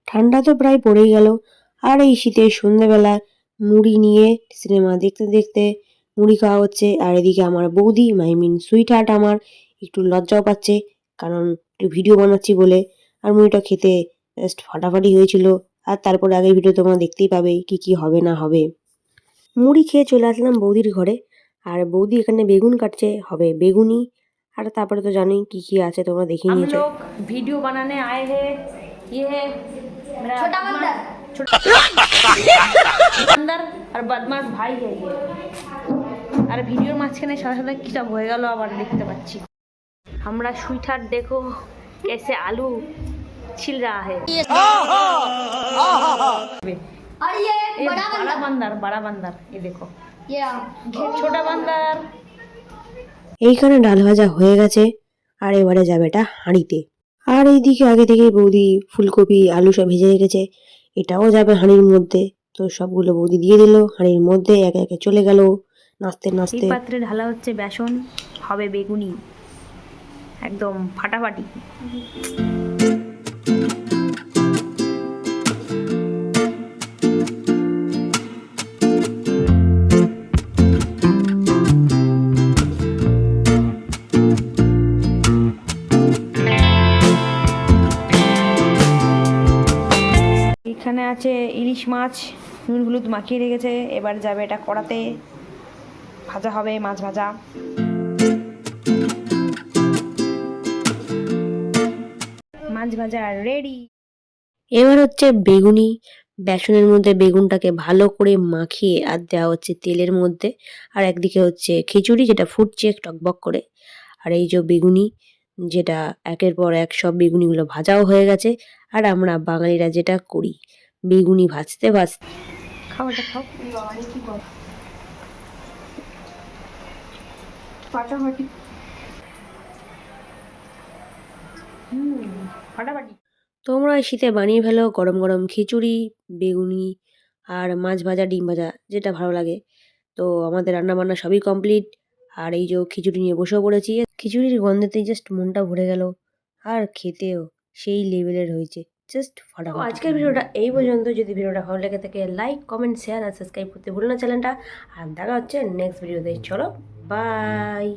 ঠান্ডা তো প্রায় পড়েই গেল। আর এই শীতের সন্ধ্যেবেলা মুড়ি নিয়ে সিনেমা দেখতে দেখতে মুড়ি খাওয়া হচ্ছে। আর এদিকে আমার বৌদি সুইট হার্ট আমার একটু লজ্জাও পাচ্ছে, কারণ একটু ভিডিও বানাচ্ছি বলে। আর মুড়িটা খেতে জাস্ট ফাটাফাটি হয়েছিল। আর তারপরে আগের ভিডিও তোমরা দেখতেই পাবে কি কি হবে না হবে। মুড়ি খেয়ে চলে আসলাম বৌদির ঘরে। আর বৌদি এখানে বেগুন কাটছে, হবে বেগুনি। আর তারপরে তো জানোই কি কি আছে, তোমরা দেখে নিয়েছো। वीडियो बनाने आए हैं। ये है मेरा छोटा बंदर और बदमाश भाई है ये। আর ভিডিওর মাঝখানে সাথে সাথে কি সব হয়ে গেল আবার দেখতে পাচ্ছি। আমরা সুইটার দেখো कैसे आलू छिल रहा है। और ये बड़ा बंदर ये देखो, ये छोटा बंदर। এইখানে ডাল ভাজা হয়ে গেছে। আর এবারে যাবে এটা হাঁড়িতে। আর এইদিকে আগে থেকেই বৌদি ফুলকপি আলু সব ভেজে রেখেছে, এটাও যাবে হাঁড়ির মধ্যে। তো সবগুলো বৌদি দিয়ে দিল হাঁড়ির মধ্যে, একে একে চলে গেল নাচতে নাচতে। এই পাত্রে ঢালা হচ্ছে বেসন, হবে বেগুনি একদম ফাটাফাটি। এখানে আছে ইলিশ মাছ, নুন হলুদ মাখিয়ে রেখেছে। এবার যাবে এটা কড়াতে, ভাজা হবে মাছ ভাজা। মাছ ভাজা রেডি। এবার হচ্ছে বেগুনি। বেসনের মধ্যে বেগুনটাকে ভালো করে মাখিয়ে আর দেওয়া হচ্ছে তেলের মধ্যে। আর একদিকে হচ্ছে খিচুড়ি, যেটা ফুটছে টকবক করে। আর এই যে বেগুনি, যেটা একের পর এক সব বেগুনিগুলো ভাজাও হয়ে গেছে। আর আমরা বাঙালিরা যেটা করি, বেগুনি ভাজতে ভাজতে খাওয়াটা খাও। ফাটাফাটি ফাটাফাটি। তোমরা এই শীতে বানিয়ে ফেলো গরম গরম খিচুড়ি, বেগুনি আর মাছ ভাজা, ডিম ভাজা, যেটা ভালো লাগে। তো আমাদের রান্না বান্না সবই কমপ্লিট। আর এই যে খিচুড়ি নিয়ে বসেও পড়েছি। খিচুড়ির গন্ধেতেই জাস্ট মনটা ভরে গেল। আর খেতেও সেই লেভেলের হয়েছে, জাস্ট ফাটাফাটি। আজকের ভিডিওটা এই পর্যন্ত। যদি ভিডিওটা ভালো লেগে থাকে লাইক, কমেন্ট, শেয়ার আর সাবস্ক্রাইব করতে ভুলো না চ্যানেলটা। আর দেখা হচ্ছে নেক্সট ভিডিওতে। চলো বাই।